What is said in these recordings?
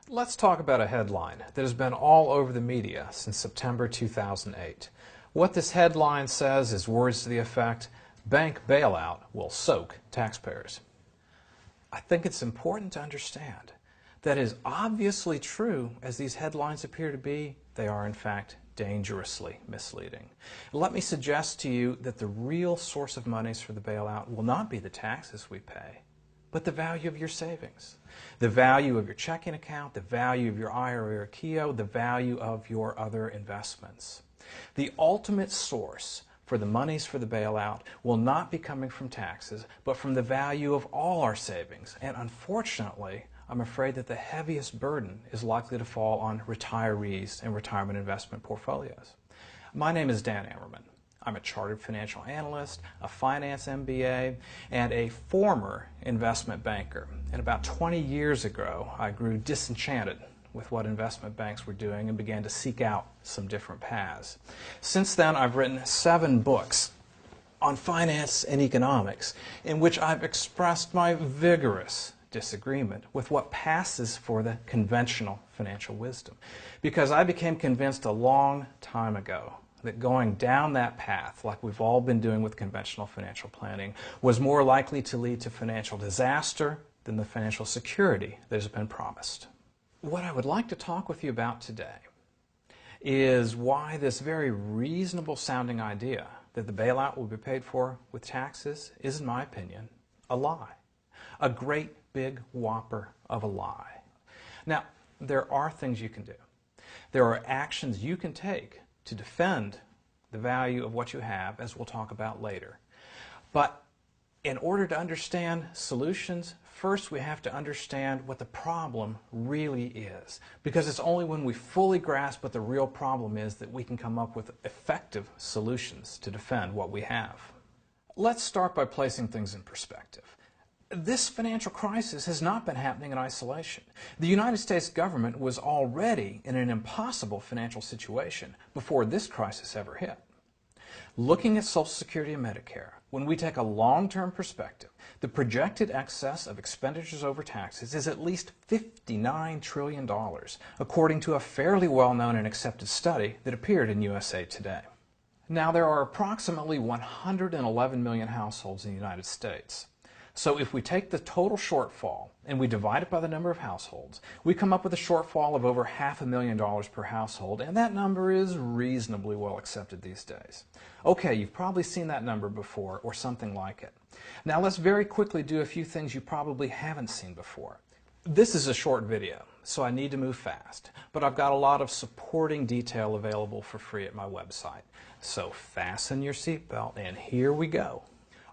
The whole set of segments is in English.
Let's talk about a headline that has been all over the media since September 2008. What this headline says is words to the effect, "Bank bailout will soak taxpayers." I think it's important to understand that as obviously true as these headlines appear to be, they are in fact dangerously misleading. Let me suggest to you that the real source of monies for the bailout will not be the taxes we pay, but the value of your savings, the value of your checking account, the value of your IRA or KEO, the value of your other investments. The ultimate source for the monies for the bailout will not be coming from taxes, but from the value of all our savings. And unfortunately, I'm afraid that the heaviest burden is likely to fall on retirees and retirement investment portfolios. My name is Dan Ammerman. I'm a chartered financial analyst, a finance MBA, and a former investment banker. And about 20 years ago, I grew disenchanted with what investment banks were doing and began to seek out some different paths. Since then, I've written 7 books on finance and economics in which I've expressed my vigorous disagreement with what passes for the conventional financial wisdom. Because I became convinced a long time ago that going down that path, like we've all been doing with conventional financial planning, was more likely to lead to financial disaster than the financial security that has been promised. What I would like to talk with you about today is why this very reasonable sounding idea that the bailout will be paid for with taxes is, in my opinion, a lie. A great big whopper of a lie. Now, there are things you can do. There are actions you can take to defend the value of what you have, as we'll talk about later. But in order to understand solutions, first we have to understand what the problem really is. Because it's only when we fully grasp what the real problem is that we can come up with effective solutions to defend what we have. Let's start by placing things in perspective. This financial crisis has not been happening in isolation. The United States government was already in an impossible financial situation before this crisis ever hit. Looking at Social Security and Medicare, when we take a long-term perspective, the projected excess of expenditures over taxes is at least $59 trillion, according to a fairly well-known and accepted study that appeared in USA Today. Now, there are approximately 111 million households in the United States. So if we take the total shortfall and we divide it by the number of households, we come up with a shortfall of over $500,000 per household, and that number is reasonably well accepted these days. Okay, you've probably seen that number before or something like it. Now let's very quickly do a few things you probably haven't seen before. This is a short video, so I need to move fast, but I've got a lot of supporting detail available for free at my website. So fasten your seatbelt and here we go.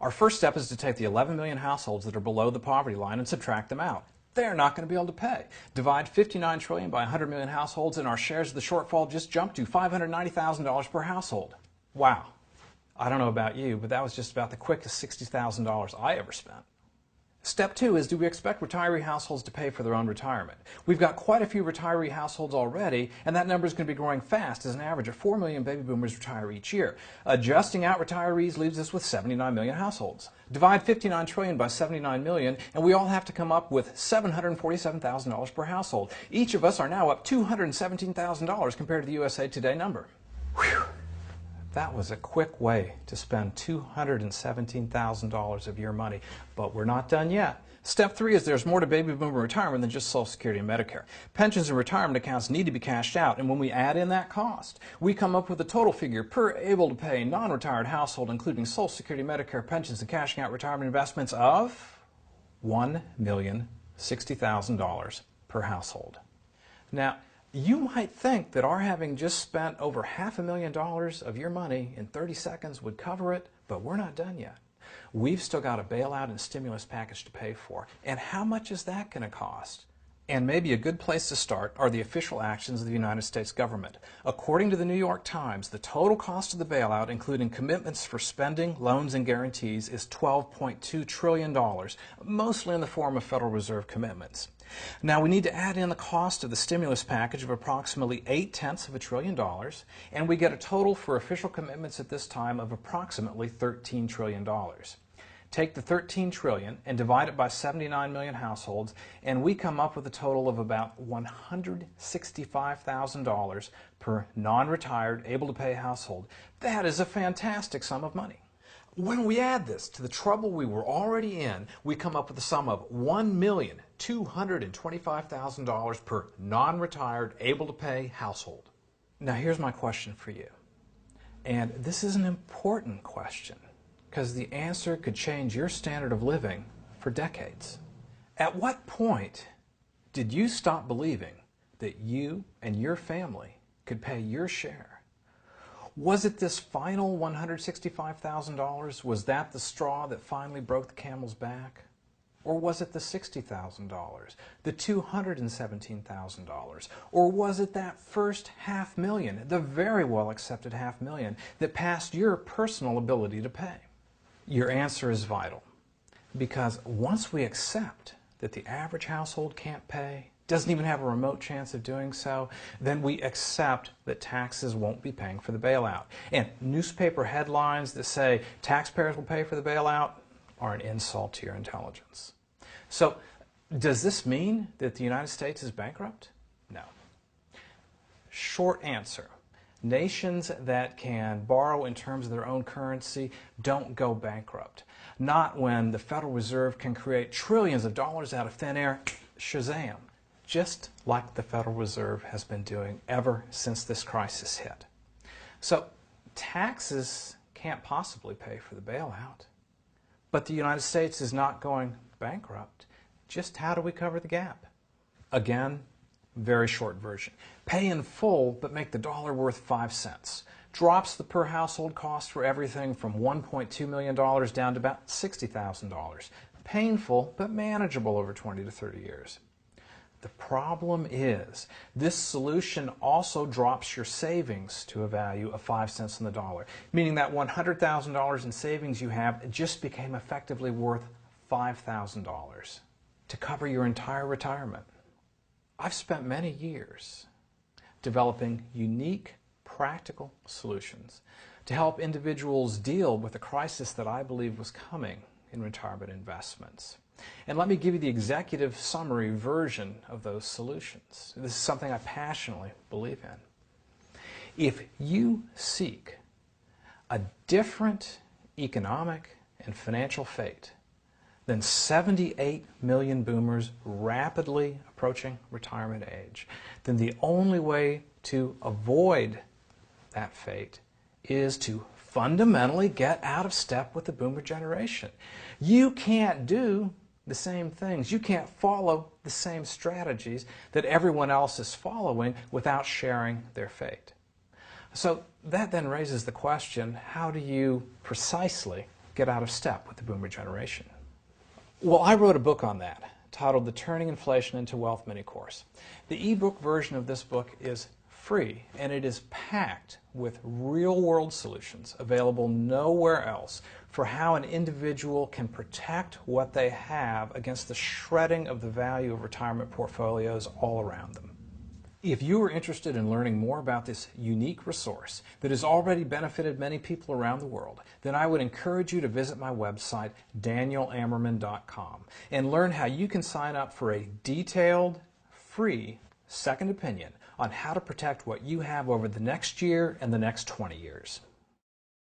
Our first step is to take the 11 million households that are below the poverty line and subtract them out. They're not going to be able to pay. Divide 59 trillion by 100 million households and our shares of the shortfall just jumped to $590,000 per household. Wow. I don't know about you, but that was just about the quickest $60,000 I ever spent. Step 2 is, do we expect retiree households to pay for their own retirement? We've got quite a few retiree households already, and that number is going to be growing fast as an average of 4 million baby boomers retire each year. Adjusting out retirees leaves us with 79 million households. Divide 59 trillion by 79 million, and we all have to come up with $747,000 per household. Each of us are now up $217,000 compared to the USA Today number. Whew. That was a quick way to spend $217,000 of your money, but we're not done yet. Step 3 is there's more to baby boomer retirement than just Social Security and Medicare. Pensions and retirement accounts need to be cashed out, and when we add in that cost, we come up with a total figure per able-to-pay non-retired household, including Social Security, Medicare, pensions, and cashing out retirement investments of $1,060,000 per household. Now, you might think that our having just spent over $500,000 of your money in 30 seconds would cover it, but we're not done yet. We've still got a bailout and stimulus package to pay for. And how much is that going to cost? And maybe a good place to start are the official actions of the United States government. According to the New York Times, the total cost of the bailout, including commitments for spending, loans, and guarantees, is $12.2 trillion, mostly in the form of Federal Reserve commitments. Now, we need to add in the cost of the stimulus package of approximately $0.8 trillion, and we get a total for official commitments at this time of approximately $13 trillion. Take the 13 trillion and divide it by 79 million households, and we come up with a total of about $165,000 per non-retired, able-to-pay household. That is a fantastic sum of money. When we add this to the trouble we were already in, we come up with a sum of $1,225,000 per non-retired, able-to-pay household. Now here's my question for you. And this is an important question, because the answer could change your standard of living for decades. At what point did you stop believing that you and your family could pay your share? Was it this final $165,000? Was that the straw that finally broke the camel's back? Or was it the $60,000, the $217,000? Or was it that first $500,000, the very well accepted $500,000 that passed your personal ability to pay? Your answer is vital, because once we accept that the average household can't pay, doesn't even have a remote chance of doing so, then we accept that taxes won't be paying for the bailout. And newspaper headlines that say taxpayers will pay for the bailout are an insult to your intelligence. So, does this mean that the United States is bankrupt? No. Short answer. Nations that can borrow in terms of their own currency don't go bankrupt. Not when the Federal Reserve can create trillions of dollars out of thin air, shazam, just like the Federal Reserve has been doing ever since this crisis hit. So taxes can't possibly pay for the bailout. But the United States is not going bankrupt. Just how do we cover the gap? Again, very short version. Pay in full, but make the dollar worth 5 cents. Drops the per household cost for everything from $1.2 million down to about $60,000. Painful, but manageable over 20 to 30 years. The problem is, this solution also drops your savings to a value of 5 cents on the dollar, meaning that $100,000 in savings you have just became effectively worth $5,000 to cover your entire retirement. I've spent many years developing unique, practical solutions to help individuals deal with a crisis that I believe was coming in retirement investments. And let me give you the executive summary version of those solutions. This is something I passionately believe in. If you seek a different economic and financial fate than 78 million boomers rapidly approaching retirement age, then the only way to avoid that fate is to fundamentally get out of step with the boomer generation. You can't do the same things. You can't follow the same strategies that everyone else is following without sharing their fate. So that then raises the question, how do you precisely get out of step with the boomer generation? Well, I wrote a book on that, titled The Turning Inflation into Wealth mini course. The ebook version of this book is free, and it is packed with real-world solutions available nowhere else for how an individual can protect what they have against the shredding of the value of retirement portfolios all around them. If you are interested in learning more about this unique resource that has already benefited many people around the world, then I would encourage you to visit my website, danielammerman.com, and learn how you can sign up for a detailed, free second opinion on how to protect what you have over the next year and the next 20 years.